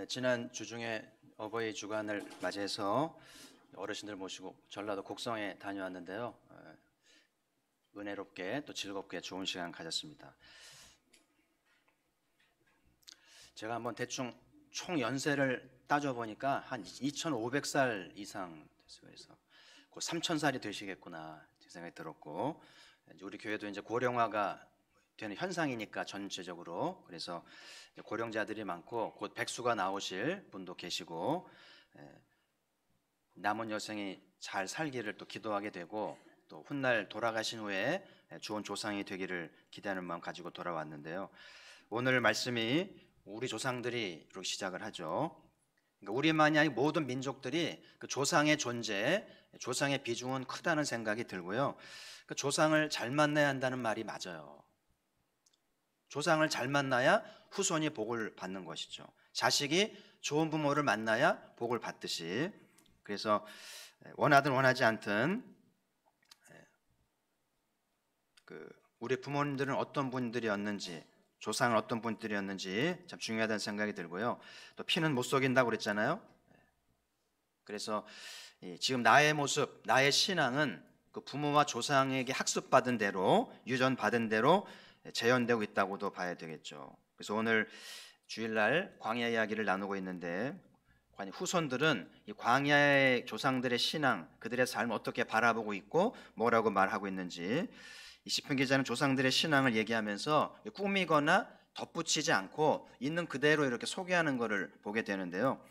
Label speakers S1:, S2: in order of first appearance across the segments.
S1: 지난 주중에 어버이 주간을 맞이해서 어르신들 모시고 전라도 곡성에 다녀왔는데요. 은혜롭게 또 즐겁게 좋은 시간 가졌습니다. 제가 한번 대충 총 연세를 따져보니까 한 2,500살 이상 됐어요. 그래서 곧 3,000살이 되시겠구나 생각이 들었고, 우리 교회도 이제 고령화가 되는 현상이니까 전체적으로, 그래서 고령자들이 많고 곧 백수가 나오실 분도 계시고, 남은 여생이 잘 살기를 또 기도하게 되고, 또 훗날 돌아가신 후에 좋은 조상이 되기를 기대하는 마음 가지고 돌아왔는데요. 오늘 말씀이 우리 조상들이 로 시작을 하죠. 그러니까 우리만이 아니고 모든 민족들이 그 조상의 존재, 조상의 비중은 크다는 생각이 들고요. 그 조상을 잘 만나야 한다는 말이 맞아요. 조상을 잘 만나야 후손이 복을 받는 것이죠. 자식이 좋은 부모를 만나야 복을 받듯이. 그래서 원하든 원하지 않든 우리 부모님들은 어떤 분들이었는지, 조상은 어떤 분들이었는지 참 중요하다는 생각이 들고요. 또 피는 못 속인다고 그랬잖아요. 그래서 지금 나의 모습, 나의 신앙은 그 부모와 조상에게 학습받은 대로, 유전받은 대로 재현되고 있다고도 봐야 되겠죠. 그래서 오늘 주일날 광야 이야기를 나누고 있는데, 후손들은 이 광야의 조상들의 신앙, 그들의 삶을 어떻게 바라보고 있고 뭐라고 말하고 있는지, 이 시편 기자는 조상들의 신앙을 얘기하면서 꾸미거나 덧붙이지 않고 있는 그대로 이렇게 소개하는 것을 보게 되는데요.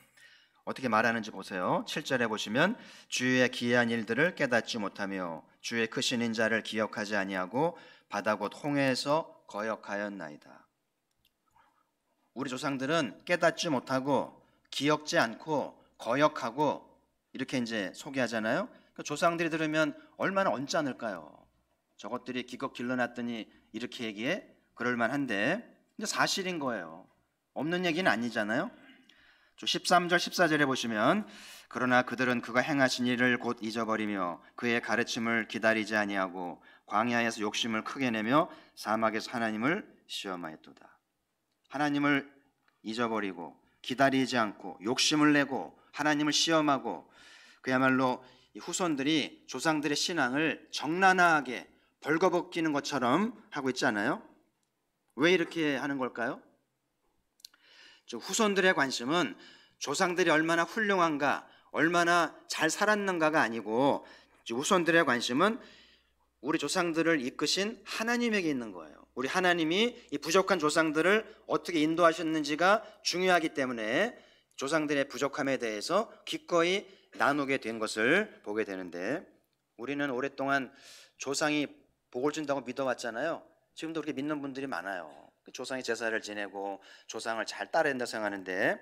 S1: 어떻게 말하는지 보세요. 7절에 보시면 주의 기이한 일들을 깨닫지 못하며 주의 크신 인자를 기억하지 아니하고 바다 곧 홍해에서 거역하였나이다. 우리 조상들은 깨닫지 못하고 기억지 않고 거역하고 이렇게 이제 소개하잖아요. 그 조상들이 들으면 얼마나 언짢을까요? 저것들이 기껏 길러놨더니 이렇게 얘기해? 그럴만한데, 근데 사실인 거예요. 없는 얘기는 아니잖아요. 13절 14절에 보시면 그러나 그들은 그가 행하신 일을 곧 잊어버리며 그의 가르침을 기다리지 아니하고 광야에서 욕심을 크게 내며 사막에서 하나님을 시험하였도다. 하나님을 잊어버리고 기다리지 않고 욕심을 내고 하나님을 시험하고, 그야말로 이 후손들이 조상들의 신앙을 정난하게 벌거벗기는 것처럼 하고 있지 않아요? 왜 이렇게 하는 걸까요? 후손들의 관심은 조상들이 얼마나 훌륭한가, 얼마나 잘 살았는가가 아니고, 후손들의 관심은 우리 조상들을 이끄신 하나님에게 있는 거예요. 우리 하나님이 이 부족한 조상들을 어떻게 인도하셨는지가 중요하기 때문에 조상들의 부족함에 대해서 기꺼이 나누게 된 것을 보게 되는데, 우리는 오랫동안 조상이 복을 준다고 믿어왔잖아요. 지금도 그렇게 믿는 분들이 많아요. 조상의 제사를 지내고 조상을 잘 따라야 된다고 생각하는데,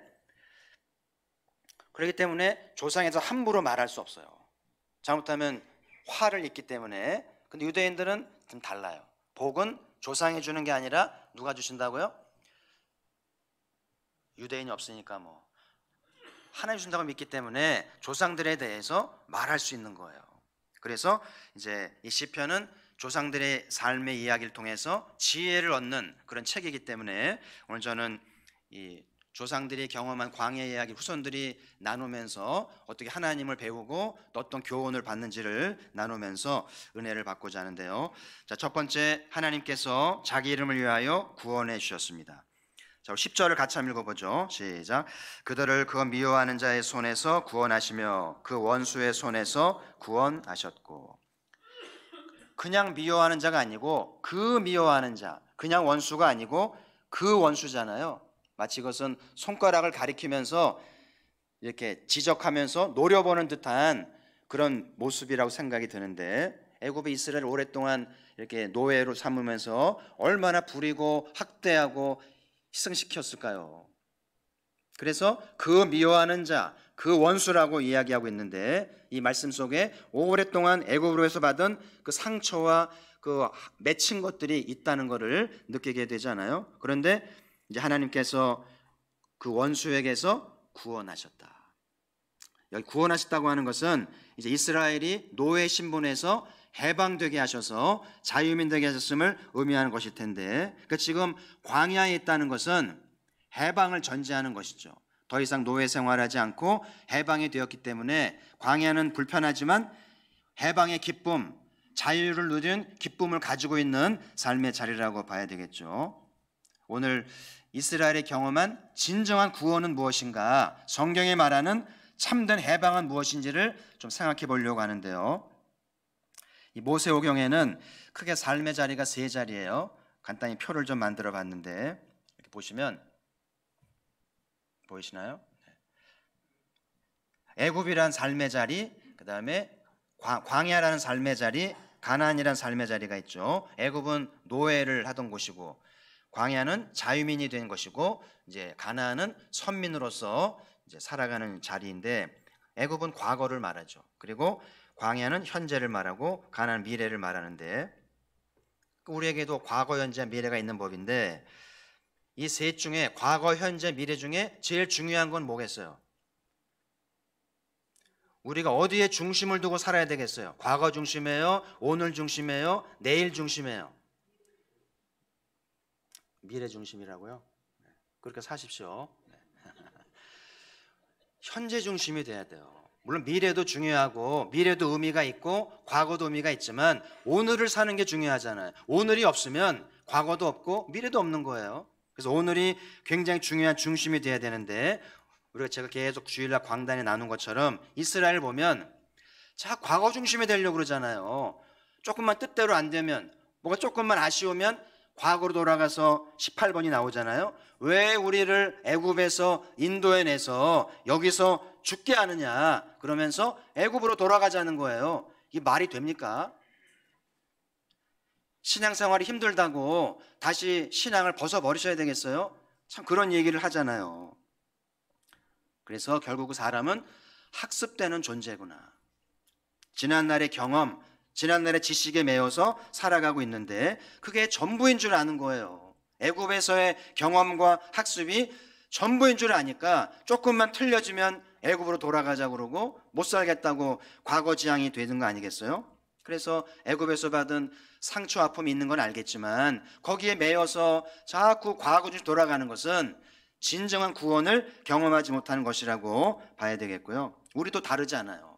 S1: 그렇기 때문에 조상에 대해서 함부로 말할 수 없어요. 잘못하면 화를 입기 때문에. 근데 유대인들은 좀 달라요. 복은 조상이 주는 게 아니라 누가 주신다고요? 유대인이 없으니까 하나님 주신다고 믿기 때문에 조상들에 대해서 말할 수 있는 거예요. 그래서 이제 이 시편은 조상들의 삶의 이야기를 통해서 지혜를 얻는 그런 책이기 때문에, 오늘 저는 이 조상들이 경험한 광야 이야기 후손들이 나누면서 어떻게 하나님을 배우고 또 어떤 교훈을 받는지를 나누면서 은혜를 받고자 하는데요. 자, 첫 번째, 하나님께서 자기 이름을 위하여 구원해 주셨습니다. 자, 10절을 같이 한번 읽어보죠. 시작. 그들을 그 미워하는 자의 손에서 구원하시며 그 원수의 손에서 구원하셨고. 그냥 미워하는 자가 아니고 그 미워하는 자, 그냥 원수가 아니고 그 원수잖아요. 마치 이것은 손가락을 가리키면서 이렇게 지적하면서 노려보는 듯한 그런 모습이라고 생각이 드는데, 애굽의 이스라엘 오랫동안 이렇게 노예로 삼으면서 얼마나 부리고 학대하고 희생시켰을까요? 그래서 그 미워하는 자, 그 원수라고 이야기하고 있는데, 이 말씀 속에 오랫동안 애굽으로에서 받은 그 상처와 그 맺힌 것들이 있다는 것을 느끼게 되잖아요. 그런데 이제 하나님께서 그 원수에게서 구원하셨다. 여기 구원하셨다고 하는 것은 이제 이스라엘이 노예 신분에서 해방되게 하셔서 자유민 되게 하셨음을 의미하는 것일 텐데, 그러니까 지금 광야에 있다는 것은 해방을 전제하는 것이죠. 더 이상 노예 생활하지 않고 해방이 되었기 때문에 광야는 불편하지만 해방의 기쁨, 자유를 누린 기쁨을 가지고 있는 삶의 자리라고 봐야 되겠죠. 오늘 이스라엘이 경험한 진정한 구원은 무엇인가, 성경이 말하는 참된 해방은 무엇인지를 좀 생각해 보려고 하는데요. 이 모세오경에는 크게 삶의 자리가 세 자리예요. 간단히 표를 좀 만들어 봤는데 이렇게 보시면 보이시나요? 애굽이란 삶의 자리, 그 다음에 광야라는 삶의 자리, 가나안이라는 삶의 자리가 있죠. 애굽은 노예를 하던 곳이고, 광야는 자유민이 된 것이고, 이제 가나안은 선민으로서 이제 살아가는 자리인데, 애굽은 과거를 말하죠. 그리고 광야는 현재를 말하고, 가나안은 미래를 말하는데, 우리에게도 과거, 현재, 미래가 있는 법인데, 이 셋 중에 과거, 현재, 미래 중에 제일 중요한 건 뭐겠어요? 우리가 어디에 중심을 두고 살아야 되겠어요? 과거 중심이에요? 오늘 중심이에요? 내일 중심이에요? 미래 중심이라고요? 그렇게 사십시오. 현재 중심이 돼야 돼요. 물론 미래도 중요하고 미래도 의미가 있고 과거도 의미가 있지만 오늘을 사는 게 중요하잖아요. 오늘이 없으면 과거도 없고 미래도 없는 거예요. 그래서 오늘이 굉장히 중요한 중심이 돼야 되는데, 우리가 제가 계속 주일날 광단에 나눈 것처럼 이스라엘 보면 자 과거 중심이 되려고 그러잖아요. 조금만 뜻대로 안 되면, 뭐가 조금만 아쉬우면 과거로 돌아가서 18번이 나오잖아요. 왜 우리를 애굽에서 인도에 내서 여기서 죽게 하느냐 그러면서 애굽으로 돌아가자는 거예요. 이게 말이 됩니까? 신앙생활이 힘들다고 다시 신앙을 벗어버리셔야 되겠어요? 참 그런 얘기를 하잖아요. 그래서 결국 그 사람은 학습되는 존재구나. 지난날의 경험, 지난날의 지식에 매여서 살아가고 있는데 그게 전부인 줄 아는 거예요. 애굽에서의 경험과 학습이 전부인 줄 아니까 조금만 틀려지면 애굽으로 돌아가자 그러고 못 살겠다고 과거 지향이 되는 거 아니겠어요? 그래서 애굽에서 받은 상처 아픔이 있는 건 알겠지만 거기에 매여서 자꾸 과거로 돌아가는 것은 진정한 구원을 경험하지 못하는 것이라고 봐야 되겠고요. 우리도 다르지 않아요.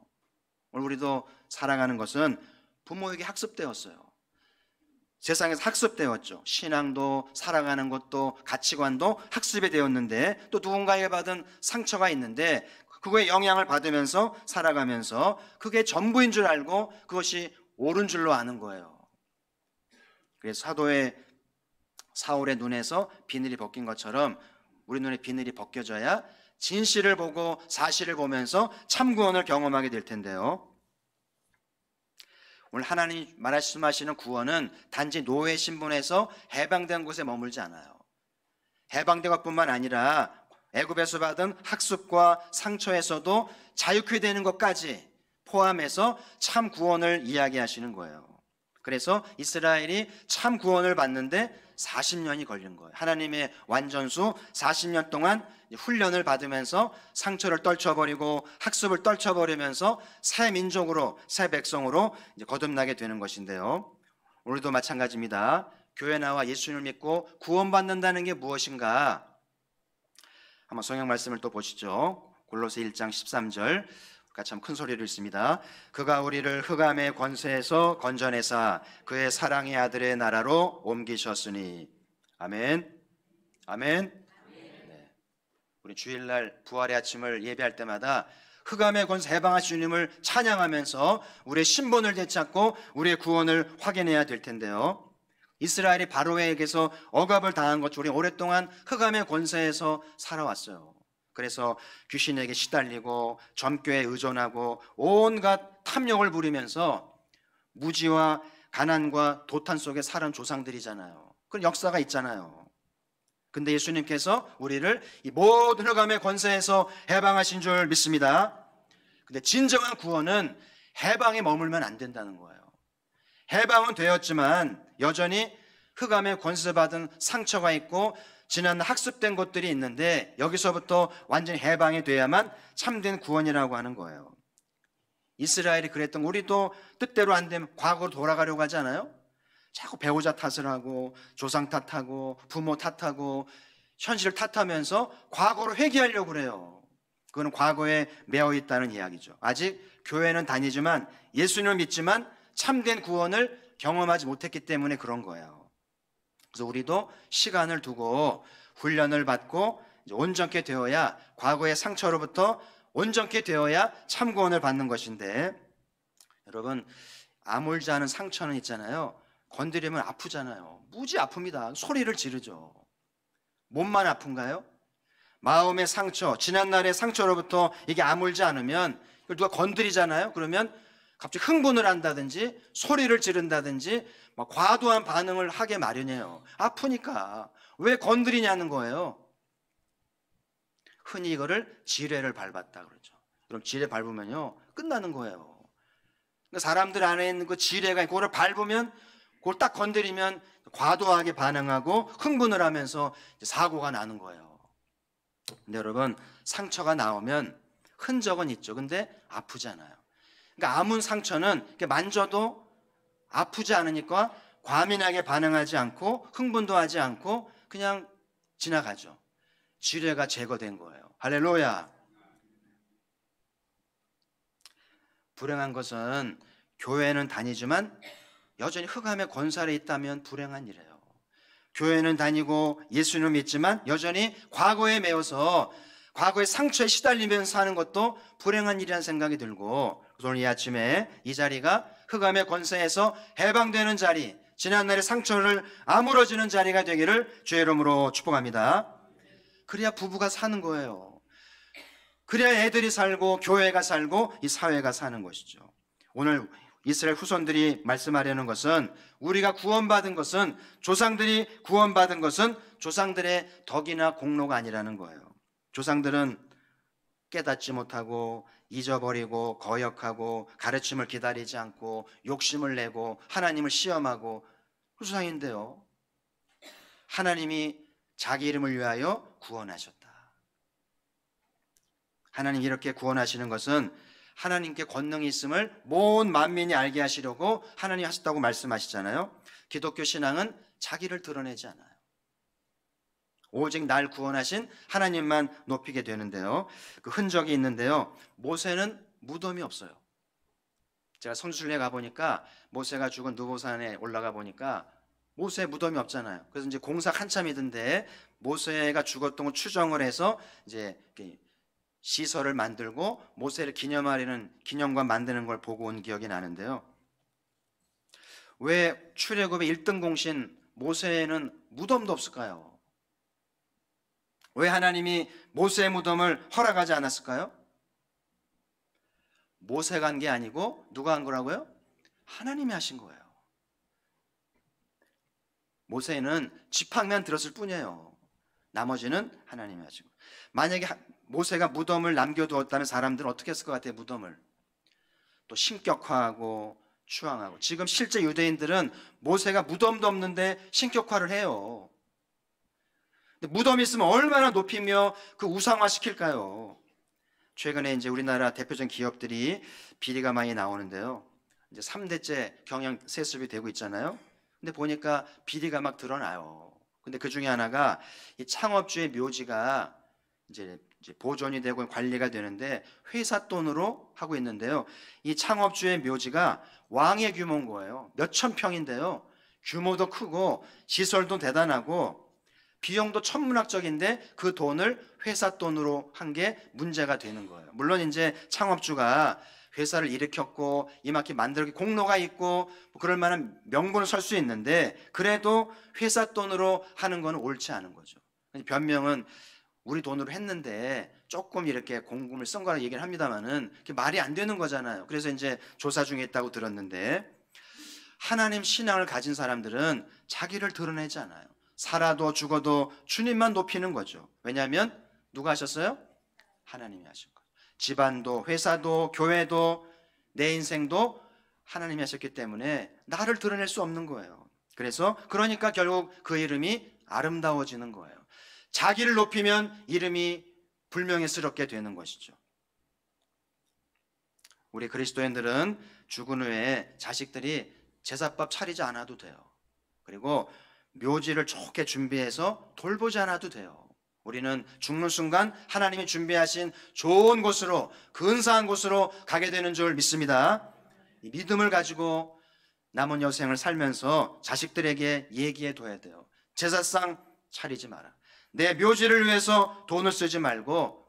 S1: 우리도 살아가는 것은 부모에게 학습되었어요. 세상에서 학습되었죠. 신앙도 살아가는 것도 가치관도 학습이 되었는데 또 누군가에게 받은 상처가 있는데 그거에 영향을 받으면서 살아가면서 그게 전부인 줄 알고 그것이 옳은 줄로 아는 거예요. 그래서 사도의 사울의 눈에서 비늘이 벗긴 것처럼 우리 눈에 비늘이 벗겨져야 진실을 보고 사실을 보면서 참구원을 경험하게 될 텐데요. 오늘 하나님 말씀하시는 구원은 단지 노예 신분에서 해방된 곳에 머물지 않아요. 해방된 것뿐만 아니라 애굽에서 받은 학습과 상처에서도 자유케 되는 것까지 포함해서 참 구원을 이야기하시는 거예요. 그래서 이스라엘이 참 구원을 받는데 40년이 걸린 거예요. 하나님의 완전수 40년 동안 훈련을 받으면서 상처를 떨쳐버리고 학습을 떨쳐버리면서 새 민족으로, 새 백성으로 이제 거듭나게 되는 것인데요. 오늘도 마찬가지입니다. 교회 나와 예수님을 믿고 구원받는다는 게 무엇인가? 한번 성경 말씀을 또 보시죠. 골로새 1장 13절 같이 한번 큰 소리를 읽습니다. 그가 우리를 흑암의 권세에서 건져내사 그의 사랑의 아들의 나라로 옮기셨으니. 아멘. 아멘. 네. 우리 주일날 부활의 아침을 예배할 때마다 흑암의 권세 해방하신 주님을 찬양하면서 우리의 신분을 되찾고 우리의 구원을 확인해야 될 텐데요. 이스라엘이 바로에게서 억압을 당한 것처럼 우리 오랫동안 흑암의 권세에서 살아왔어요. 그래서 귀신에게 시달리고 점괘에 의존하고 온갖 탐욕을 부리면서 무지와 가난과 도탄 속에 살은 조상들이잖아요. 그런 역사가 있잖아요. 근데 예수님께서 우리를 이 모든 흑암의 권세에서 해방하신 줄 믿습니다. 근데 진정한 구원은 해방에 머물면 안 된다는 거예요. 해방은 되었지만 여전히 흑암의 권세받은 상처가 있고 지난 학습된 것들이 있는데 여기서부터 완전히 해방이 돼야만 참된 구원이라고 하는 거예요. 이스라엘이 그랬던 우리도 뜻대로 안 되면 과거로 돌아가려고 하잖아요. 자꾸 배우자 탓을 하고 조상 탓하고 부모 탓하고 현실을 탓하면서 과거로 회귀하려고 그래요. 그거는 과거에 매어 있다는 이야기죠. 아직 교회는 다니지만 예수님을 믿지만 참된 구원을 경험하지 못했기 때문에 그런 거예요. 그래서 우리도 시간을 두고 훈련을 받고 온전케 되어야, 과거의 상처로부터 온전케 되어야 참 구원을 받는 것인데, 여러분, 아물지 않은 상처는 있잖아요. 건드리면 아프잖아요. 무지 아픕니다. 소리를 지르죠. 몸만 아픈가요? 마음의 상처, 지난날의 상처로부터 이게 아물지 않으면 이걸 누가 건드리잖아요. 그러면 갑자기 흥분을 한다든지 소리를 지른다든지 막 과도한 반응을 하게 마련이에요. 아프니까. 왜 건드리냐는 거예요. 흔히 이거를 지뢰를 밟았다 그러죠. 그럼 지뢰 밟으면요 끝나는 거예요. 그러니까 사람들 안에 있는 그 지뢰가 그거를 밟으면, 그걸 딱 건드리면 과도하게 반응하고 흥분을 하면서 사고가 나는 거예요. 근데 여러분, 상처가 나오면 흔적은 있죠. 근데 아프잖아요. 그러니까 아문 상처는 만져도 아프지 않으니까 과민하게 반응하지 않고 흥분도 하지 않고 그냥 지나가죠. 지뢰가 제거된 거예요. 할렐루야. 불행한 것은 교회는 다니지만 여전히 흑암의 권세 아래 있다면 불행한 일이에요. 교회는 다니고 예수님을 믿지만 여전히 과거에 매여서 과거의 상처에 시달리면서 사는 것도 불행한 일이라는 생각이 들고, 오늘 이 아침에 이 자리가 흑암의 권세에서 해방되는 자리, 지난날의 상처를 아물어지는 자리가 되기를 주의 이름으로 축복합니다. 그래야 부부가 사는 거예요. 그래야 애들이 살고 교회가 살고 이 사회가 사는 것이죠. 오늘 이스라엘 후손들이 말씀하려는 것은, 우리가 구원받은 것은, 조상들이 구원받은 것은 조상들의 덕이나 공로가 아니라는 거예요. 조상들은 깨닫지 못하고 잊어버리고 거역하고 가르침을 기다리지 않고 욕심을 내고 하나님을 시험하고 조상인데요, 하나님이 자기 이름을 위하여 구원하셨다. 하나님 이렇게 구원하시는 것은 하나님께 권능이 있음을 온 만민이 알게 하시려고 하나님이 하셨다고 말씀하시잖아요. 기독교 신앙은 자기를 드러내지 않아요. 오직 날 구원하신 하나님만 높이게 되는데요, 그 흔적이 있는데요, 모세는 무덤이 없어요. 제가 성수순례 가보니까 모세가 죽은 느보산에 올라가 보니까 모세 무덤이 없잖아요. 그래서 이제 공사 한참이던데 모세가 죽었던 걸 추정을 해서 이제 시설을 만들고 모세를 기념하려는 기념관 만드는 걸 보고 온 기억이 나는데요, 왜 출애굽의 1등 공신 모세에는 무덤도 없을까요? 왜 하나님이 모세의 무덤을 허락하지 않았을까요? 모세가 한 게 아니고 누가 한 거라고요? 하나님이 하신 거예요. 모세는 지팡이만 들었을 뿐이에요. 나머지는 하나님이 하신 거예요. 만약에 모세가 무덤을 남겨두었다면 사람들은 어떻게 했을 것 같아요? 무덤을 또 신격화하고 추앙하고. 지금 실제 유대인들은 모세가 무덤도 없는데 신격화를 해요. 근데 무덤이 있으면 얼마나 높이며 그 우상화 시킬까요? 최근에 이제 우리나라 대표적인 기업들이 비리가 많이 나오는데요, 이제 3대째 경영 세습이 되고 있잖아요. 근데 보니까 비리가 막 드러나요. 근데 그 중에 하나가 이 창업주의 묘지가 이제 보존이 되고 관리가 되는데 회사 돈으로 하고 있는데요, 이 창업주의 묘지가 왕의 규모인 거예요. 몇천 평인데요, 규모도 크고 시설도 대단하고 비용도 천문학적인데 그 돈을 회사 돈으로 한 게 문제가 되는 거예요. 물론 이제 창업주가 회사를 일으켰고 이만큼 만들기 공로가 있고 그럴 만한 명분을 설 수 있는데, 그래도 회사 돈으로 하는 건 옳지 않은 거죠. 변명은 우리 돈으로 했는데 조금 이렇게 공금을 쓴 거라 얘기를 합니다만은 그게 말이 안 되는 거잖아요. 그래서 이제 조사 중에 있다고 들었는데, 하나님 신앙을 가진 사람들은 자기를 드러내지 않아요. 살아도 죽어도 주님만 높이는 거죠. 왜냐하면 누가 하셨어요? 하나님이 하신 거예요. 집안도 회사도 교회도 내 인생도 하나님이 하셨기 때문에 나를 드러낼 수 없는 거예요. 그러니까 결국 그 이름이 아름다워지는 거예요. 자기를 높이면 이름이 불명예스럽게 되는 것이죠. 우리 그리스도인들은 죽은 후에 자식들이 제사밥 차리지 않아도 돼요. 그리고 묘지를 좋게 준비해서 돌보지 않아도 돼요. 우리는 죽는 순간 하나님이 준비하신 좋은 곳으로, 근사한 곳으로 가게 되는 줄 믿습니다. 이 믿음을 가지고 남은 여생을 살면서 자식들에게 얘기해 둬야 돼요. 제사상 차리지 마라. 내 묘지를 위해서 돈을 쓰지 말고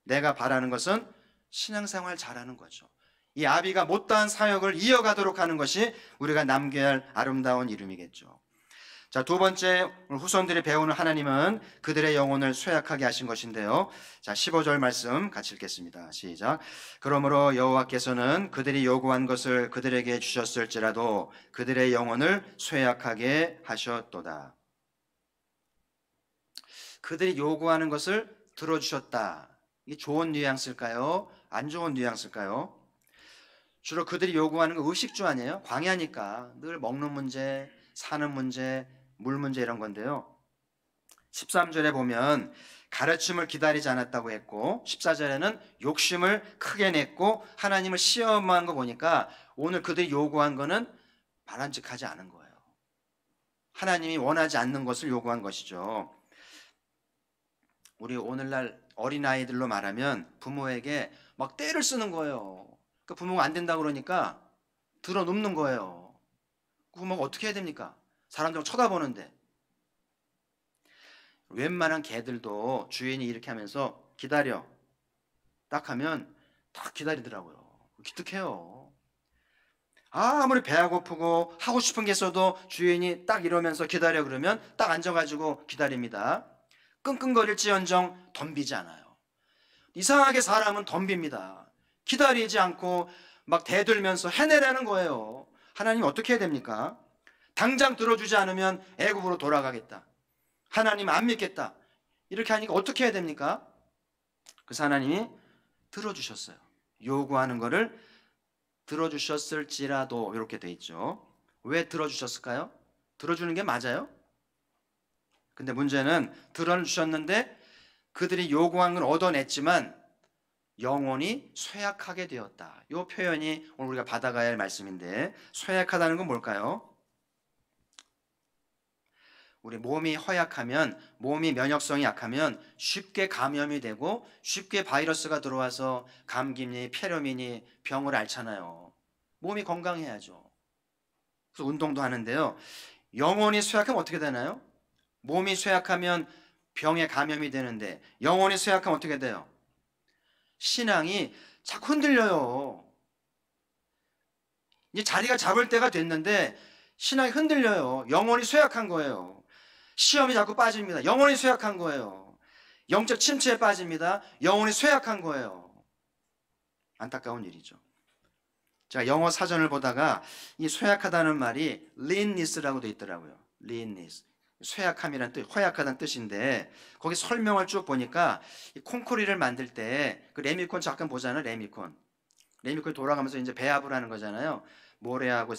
S1: 내가 바라는 것은 신앙생활 잘하는 거죠. 이 아비가 못다한 사역을 이어가도록 하는 것이 우리가 남겨야 할 아름다운 이름이겠죠. 자, 두 번째, 후손들이 배우는 하나님은 그들의 영혼을 쇠약하게 하신 것인데요. 자, 15절 말씀 같이 읽겠습니다. 시작. 그러므로 여호와께서는 그들이 요구한 것을 그들에게 주셨을지라도 그들의 영혼을 쇠약하게 하셨도다. 그들이 요구하는 것을 들어주셨다. 이게 좋은 뉘앙스일까요? 안 좋은 뉘앙스일까요? 주로 그들이 요구하는 건 의식주 아니에요? 광야니까 늘 먹는 문제, 사는 문제, 물 문제 이런 건데요. 13절에 보면 가르침을 기다리지 않았다고 했고 14절에는 욕심을 크게 냈고 하나님을 시험한 거 보니까 오늘 그들이 요구한 거는 바람직하지 않은 거예요. 하나님이 원하지 않는 것을 요구한 것이죠. 우리 오늘날 어린아이들로 말하면 부모에게 막 떼를 쓰는 거예요. 그 부모가 안 된다고 그러니까 들어눕는 거예요. 부모가 어떻게 해야 됩니까? 사람들 쳐다보는데. 웬만한 개들도 주인이 이렇게 하면서 기다려 딱 하면 딱 기다리더라고요. 기특해요. 아무리 배가 고프고 하고 싶은 게 있어도 주인이 딱 이러면서 기다려 그러면 딱 앉아가지고 기다립니다. 끙끙거릴지언정 덤비지 않아요. 이상하게 사람은 덤빕니다. 기다리지 않고 막 대들면서 해내라는 거예요. 하나님 어떻게 해야 됩니까? 당장 들어주지 않으면 애굽으로 돌아가겠다. 하나님 안 믿겠다. 이렇게 하니까 어떻게 해야 됩니까? 그래서 하나님이 들어주셨어요. 요구하는 거를 들어주셨을지라도 이렇게 돼 있죠. 왜 들어주셨을까요? 들어주는 게 맞아요? 근데 문제는 들어주셨는데 그들이 요구한 건 얻어냈지만 영혼이 쇠약하게 되었다. 이 표현이 오늘 우리가 받아가야 할 말씀인데 쇠약하다는 건 뭘까요? 우리 몸이 허약하면, 몸이 면역성이 약하면 쉽게 감염이 되고 쉽게 바이러스가 들어와서 감기니 폐렴이니 병을 앓잖아요. 몸이 건강해야죠. 그래서 운동도 하는데요. 영혼이 쇠약하면 어떻게 되나요? 몸이 쇠약하면 병에 감염이 되는데 영혼이 쇠약하면 어떻게 돼요? 신앙이 자꾸 흔들려요. 이제 자리가 잡을 때가 됐는데 신앙이 흔들려요. 영혼이 쇠약한 거예요. 시험이 자꾸 빠집니다. 영혼이 쇠약한 거예요. 영적 침체에 빠집니다. 영혼이 쇠약한 거예요. 안타까운 일이죠. 제가 영어 사전을 보다가 이 쇠약하다는 말이 leanness라고 돼 있더라고요. leanness. 쇠약함이란 뜻, 허약하다는 뜻인데 거기 설명을 쭉 보니까 이 콩쿠리를 만들 때 그 레미콘 잠깐 보잖아요. 레미콘이 돌아가면서 이제 배합을 하는 거잖아요. 모래하고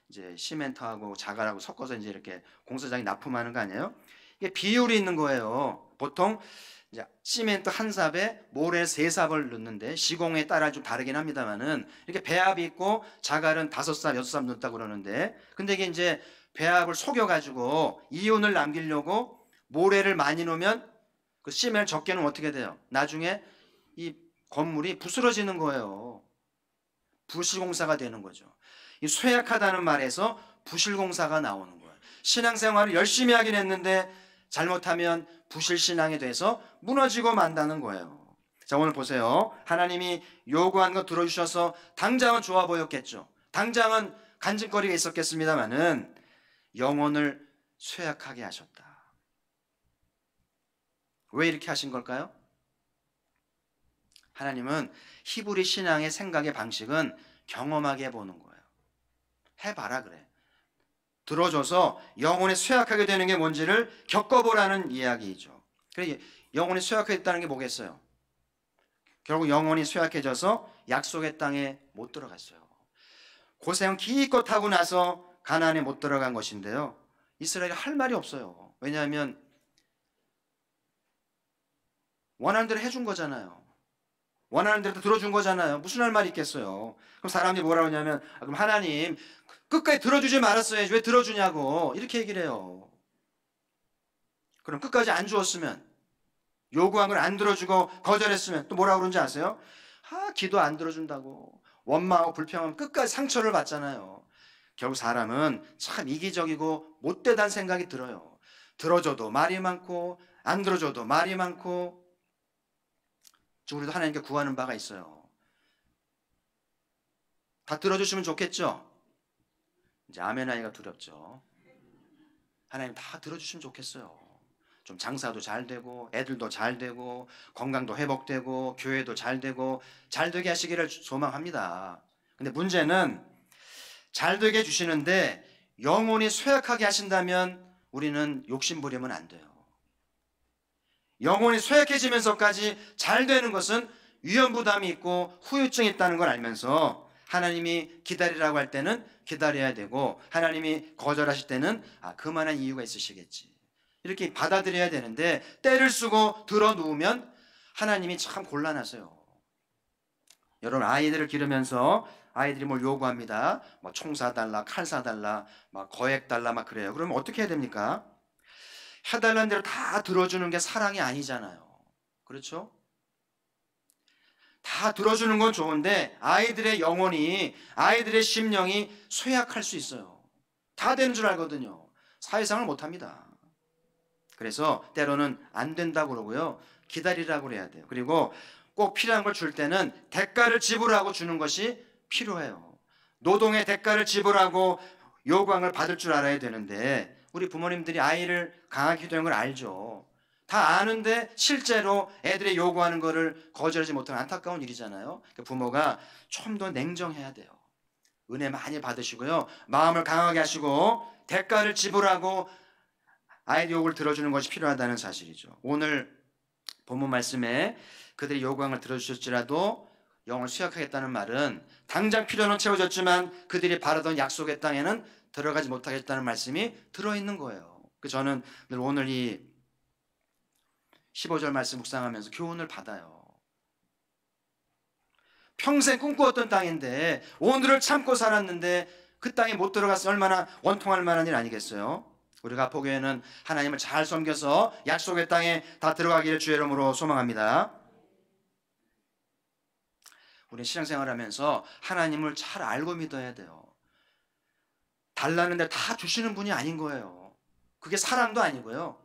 S1: 이제 시멘트하고 자갈하고 섞어서 이제 이렇게 공사장에 납품하는 거 아니에요? 이게 비율이 있는 거예요. 보통 이제 시멘트 한 삽에 모래 세 삽을 넣는데 시공에 따라 좀 다르긴 합니다만은 이렇게 배합이 있고 자갈은 5삽, 6삽 넣었다고 그러는데 근데 이게 이제 배합을 속여가지고 이온을 남기려고 모래를 많이 넣으면 그 시멘트를 적게 넣으면 어떻게 돼요? 나중에 이 건물이 부스러지는 거예요. 부실공사가 되는 거죠. 이 쇠약하다는 말에서 부실공사가 나오는 거예요. 신앙생활을 열심히 하긴 했는데 잘못하면 부실신앙이 돼서 무너지고 만다는 거예요. 자, 오늘 보세요. 하나님이 요구한 거 들어주셔서 당장은 좋아 보였겠죠. 당장은 간증거리가 있었겠습니다마는 영혼을 쇠약하게 하셨다. 왜 이렇게 하신 걸까요? 하나님은 히브리 신앙의 생각의 방식은 경험하게 보는 거예요. 해봐라 그래. 들어줘서 영혼이 쇠약하게 되는 게 뭔지를 겪어보라는 이야기이죠. 그래, 영혼이 쇠약해졌다는 게 뭐겠어요? 결국 영혼이 쇠약해져서 약속의 땅에 못 들어갔어요. 고생 기껏 하고 나서 가나안에 못 들어간 것인데요. 이스라엘이 할 말이 없어요. 왜냐하면 원하는 대로 해준 거잖아요. 원하는 대로 들어준 거잖아요. 무슨 할 말이 있겠어요. 그럼 사람들이 뭐라고 하냐면 그럼 하나님 끝까지 들어주지 말았어야지 왜 들어주냐고 이렇게 얘기를 해요. 그럼 끝까지 안 주었으면 요구한 걸 안 들어주고 거절했으면 또 뭐라고 그러는지 아세요? 기도 안 들어준다고 원망하고 불평하면 끝까지 상처를 받잖아요. 결국 사람은 참 이기적이고 못되다는 생각이 들어요. 들어줘도 말이 많고 안 들어줘도 말이 많고. 우리도 하나님께 구하는 바가 있어요. 다 들어주시면 좋겠죠? 이제 아멘 하기가 두렵죠. 하나님 다 들어주시면 좋겠어요. 좀 장사도 잘 되고 애들도 잘 되고 건강도 회복되고 교회도 잘 되고 잘 되게 하시기를 소망합니다. 근데 문제는 잘 되게 해주시는데 영혼이 쇠약하게 하신다면 우리는 욕심 부리면 안 돼요. 영혼이 쇠약해지면서까지 잘 되는 것은 위험부담이 있고 후유증이 있다는 걸 알면서 하나님이 기다리라고 할 때는 기다려야 되고 하나님이 거절하실 때는 그만한 이유가 있으시겠지 이렇게 받아들여야 되는데, 때를 쓰고 들어 누우면 하나님이 참 곤란하세요. 여러분, 아이들을 기르면서 아이들이 뭘 요구합니다. 뭐 총 사달라, 칼 사달라, 막 거액 달라, 막 그래요. 그러면 어떻게 해야 됩니까? 해달라는 대로 다 들어주는 게 사랑이 아니잖아요. 그렇죠? 다 들어주는 건 좋은데 아이들의 영혼이, 아이들의 심령이 쇠약할 수 있어요. 다 되는 줄 알거든요. 사회생활을 못합니다. 그래서 때로는 안 된다고 그러고요, 기다리라고 그래야 돼요. 그리고 꼭 필요한 걸 줄 때는 대가를 지불하고 주는 것이 필요해요. 노동의 대가를 지불하고 요구한 걸 받을 줄 알아야 되는데, 우리 부모님들이 아이를 강하게 기도하는 걸 알죠. 다 아는데 실제로 애들의 요구하는 거를 거절하지 못하는 안타까운 일이잖아요. 부모가 좀 더 냉정해야 돼요. 은혜 많이 받으시고요, 마음을 강하게 하시고 대가를 지불하고 아이들 요구를 들어주는 것이 필요하다는 사실이죠. 오늘 본문 말씀에 그들이 요구한 걸 들어주셨지라도 영을 수약하겠다는 말은 당장 필요는 채워졌지만 그들이 바라던 약속의 땅에는 들어가지 못하겠다는 말씀이 들어있는 거예요. 저는 늘 오늘 이 15절 말씀 묵상하면서 교훈을 받아요. 평생 꿈꾸었던 땅인데 오늘을 참고 살았는데 그 땅에 못 들어가서 얼마나 원통할 만한 일 아니겠어요? 우리가 보기에는 하나님을 잘 섬겨서 약속의 땅에 다 들어가기를 주의 이름으로 소망합니다. 우리 신앙생활하면서 하나님을 잘 알고 믿어야 돼요. 달라는 데 다 주시는 분이 아닌 거예요. 그게 사랑도 아니고요.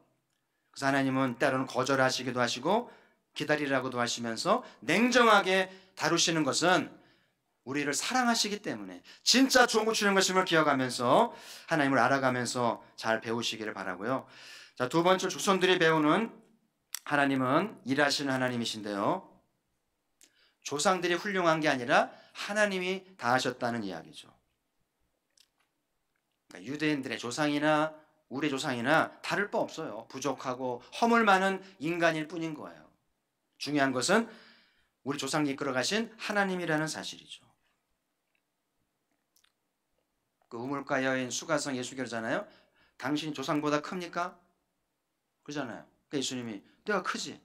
S1: 그래서 하나님은 때로는 거절하시기도 하시고 기다리라고도 하시면서 냉정하게 다루시는 것은 우리를 사랑하시기 때문에 진짜 좋은 거 주는 것임을 기억하면서 하나님을 알아가면서 잘 배우시기를 바라고요. 자, 두 번째, 조선들이 배우는 하나님은 일하시는 하나님이신데요, 조상들이 훌륭한 게 아니라 하나님이 다 하셨다는 이야기죠. 그러니까 유대인들의 조상이나 우리의 조상이나 다를 바 없어요. 부족하고 허물 많은 인간일 뿐인 거예요. 중요한 것은 우리 조상이 이끌어가신 하나님이라는 사실이죠. 그 우물가 여인 수가성 예수께서잖아요, 당신이 조상보다 큽니까? 그러잖아요. 그러니까 예수님이 내가 크지.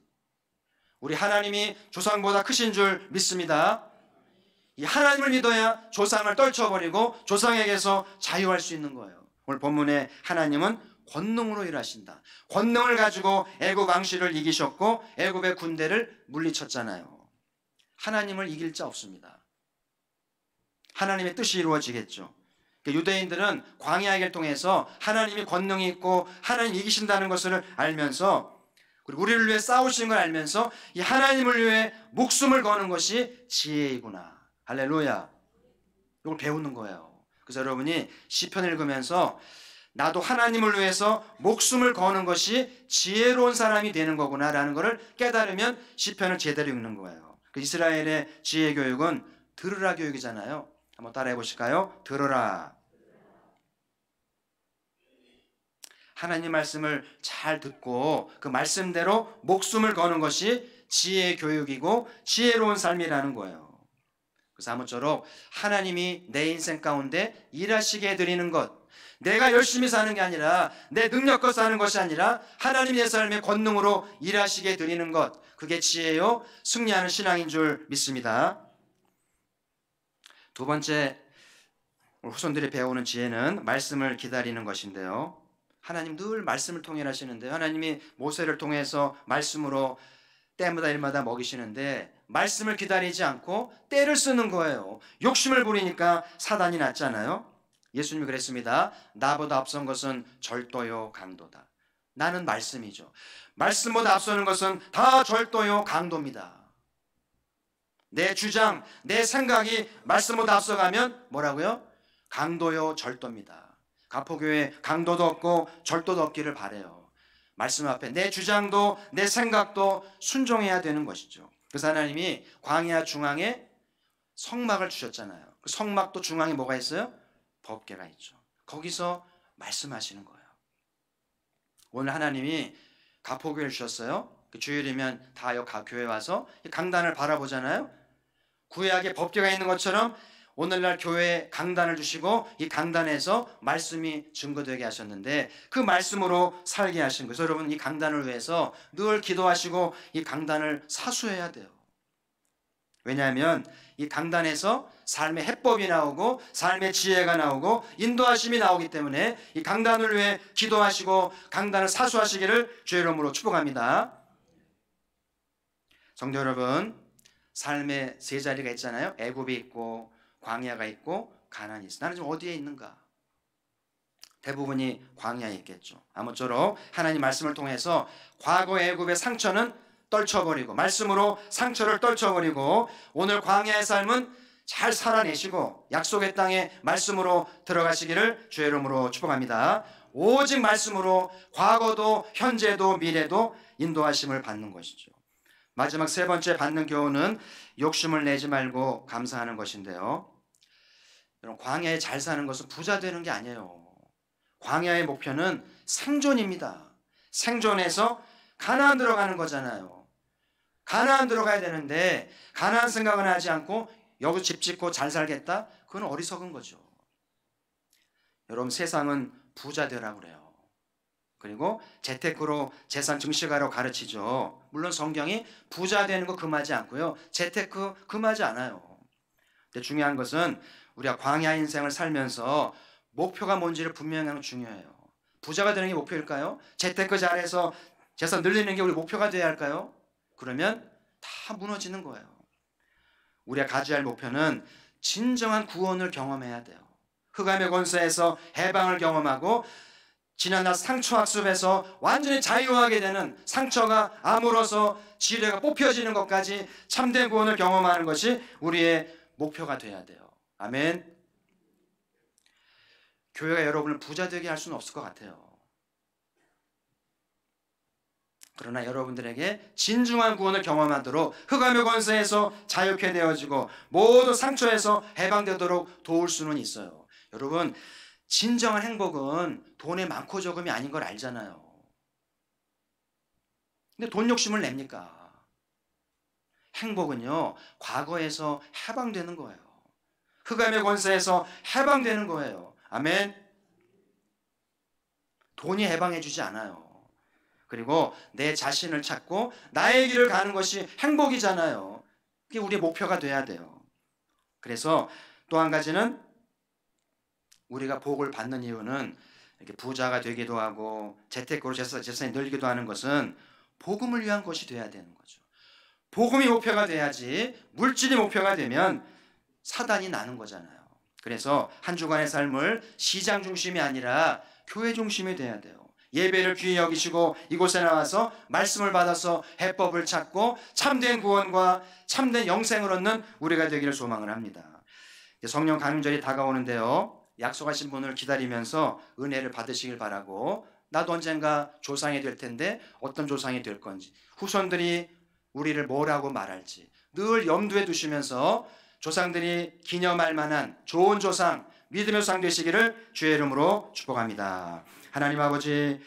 S1: 우리 하나님이 조상보다 크신 줄 믿습니다. 이 하나님을 믿어야 조상을 떨쳐버리고 조상에게서 자유할 수 있는 거예요. 오늘 본문에 하나님은 권능으로 일하신다. 권능을 가지고 애굽 왕실을 이기셨고 애굽의 군대를 물리쳤잖아요. 하나님을 이길 자 없습니다. 하나님의 뜻이 이루어지겠죠. 유대인들은 광야의 길을 통해서 하나님이 권능이 있고 하나님 이기신다는 것을 알면서, 그리고 우리를 위해 싸우시는 걸 알면서 이 하나님을 위해 목숨을 거는 것이 지혜이구나. 할렐루야. 이걸 배우는 거예요. 그래서 여러분이 시편 읽으면서 나도 하나님을 위해서 목숨을 거는 것이 지혜로운 사람이 되는 거구나 라는 것을 깨달으면 시편을 제대로 읽는 거예요. 그 이스라엘의 지혜 교육은 들으라 교육이잖아요. 한번 따라해 보실까요? 들어라. 하나님 말씀을 잘 듣고 그 말씀대로 목숨을 거는 것이 지혜의 교육이고 지혜로운 삶이라는 거예요. 그래서 아무쪼록 하나님이 내 인생 가운데 일하시게 해드리는 것, 내가 열심히 사는 게 아니라 내 능력껏 사는 것이 아니라 하나님이 내 삶의 권능으로 일하시게 해드리는 것, 그게 지혜요 승리하는 신앙인 줄 믿습니다. 두 번째, 후손들이 배우는 지혜는 말씀을 기다리는 것인데요, 하나님 늘 말씀을 통해 하시는데요, 하나님이 모세를 통해서 말씀으로 때마다 일마다 먹이시는데 말씀을 기다리지 않고 때를 쓰는 거예요. 욕심을 부리니까 사단이 났잖아요. 예수님이 그랬습니다. 나보다 앞선 것은 절도요 강도다. 나는 말씀이죠. 말씀보다 앞서는 것은 다 절도요 강도입니다. 내 주장, 내 생각이 말씀보다 앞서가면 뭐라고요? 강도요 절도입니다. 가포교회 강도도 없고 절도도 없기를 바라요. 말씀 앞에 내 주장도 내 생각도 순종해야 되는 것이죠. 그래서 하나님이 광야 중앙에 성막을 주셨잖아요. 그 성막도 중앙에 뭐가 있어요? 법궤가 있죠. 거기서 말씀하시는 거예요. 오늘 하나님이 가포교회를 주셨어요. 그 주일이면 다 교회 와서 강단을 바라보잖아요. 구약에 법궤가 있는 것처럼 오늘날 교회에 강단을 주시고 이 강단에서 말씀이 증거되게 하셨는데 그 말씀으로 살게 하신 거예요. 여러분 이 강단을 위해서 늘 기도하시고 이 강단을 사수해야 돼요. 왜냐하면 이 강단에서 삶의 해법이 나오고 삶의 지혜가 나오고 인도하심이 나오기 때문에 이 강단을 위해 기도하시고 강단을 사수하시기를 주의 이름으로 축복합니다. 성도 여러분, 삶의 세 자리가 있잖아요. 애굽이 있고 광야가 있고 가나안이 있어. 나는 지금 어디에 있는가? 대부분이 광야에 있겠죠. 아무쪼록 하나님 말씀을 통해서 과거 애굽의 상처는 떨쳐버리고 말씀으로 상처를 떨쳐버리고 오늘 광야의 삶은 잘 살아내시고 약속의 땅에 말씀으로 들어가시기를 주의 이름으로 축복합니다. 오직 말씀으로 과거도 현재도 미래도 인도하심을 받는 것이죠. 마지막 세 번째 받는 교훈은 욕심을 내지 말고 감사하는 것인데요. 여러분 광야에 잘 사는 것은 부자 되는 게 아니에요. 광야의 목표는 생존입니다. 생존해서 가나안 들어가는 거잖아요. 가나안 들어가야 되는데 가나안 생각은 하지 않고 여기 집 짓고 잘 살겠다? 그건 어리석은 거죠. 여러분 세상은 부자 되라고 그래요. 그리고 재테크로 재산 증식하라고 가르치죠. 물론 성경이 부자 되는 거 금하지 않고요. 재테크 금하지 않아요. 근데 중요한 것은 우리가 광야 인생을 살면서 목표가 뭔지를 분명히 하는 게 중요해요. 부자가 되는 게 목표일까요? 재테크 잘해서 재산 늘리는 게 우리 목표가 되어야 할까요? 그러면 다 무너지는 거예요. 우리가 가져야 할 목표는 진정한 구원을 경험해야 돼요. 흑암의 권세에서 해방을 경험하고 지난날 상처학습에서 완전히 자유하게 되는 상처가 아물어서 지뢰가 뽑혀지는 것까지 참된 구원을 경험하는 것이 우리의 목표가 돼야 돼요. 아멘. 교회가 여러분을 부자 되게 할 수는 없을 것 같아요. 그러나 여러분들에게 진중한 구원을 경험하도록 흑암의 권세에서 자유케 되어지고 모든 상처에서 해방되도록 도울 수는 있어요. 여러분 진정한 행복은 돈의 많고 적음이 아닌 걸 알잖아요. 근데 돈 욕심을 냅니까? 행복은요 과거에서 해방되는 거예요. 흑암의 권세에서 해방되는 거예요. 아멘. 돈이 해방해 주지 않아요. 그리고 내 자신을 찾고 나의 길을 가는 것이 행복이잖아요. 그게 우리의 목표가 돼야 돼요. 그래서 또 한 가지는 우리가 복을 받는 이유는 이렇게 부자가 되기도 하고 재테크로 재산이 늘기도 하는 것은 복음을 위한 것이 돼야 되는 거죠. 복음이 목표가 돼야지 물질이 목표가 되면 사단이 나는 거잖아요. 그래서 한 주간의 삶을 시장 중심이 아니라 교회 중심이 돼야 돼요. 예배를 귀히 여기시고 이곳에 나와서 말씀을 받아서 해법을 찾고 참된 구원과 참된 영생을 얻는 우리가 되기를 소망을 합니다. 성령 강림절이 다가오는데요. 약속하신 분을 기다리면서 은혜를 받으시길 바라고 나도 언젠가 조상이 될 텐데 어떤 조상이 될 건지 후손들이 우리를 뭐라고 말할지 늘 염두에 두시면서 조상들이 기념할 만한 좋은 조상, 믿음의 조상 되시기를 주의 이름으로 축복합니다. 하나님 아버지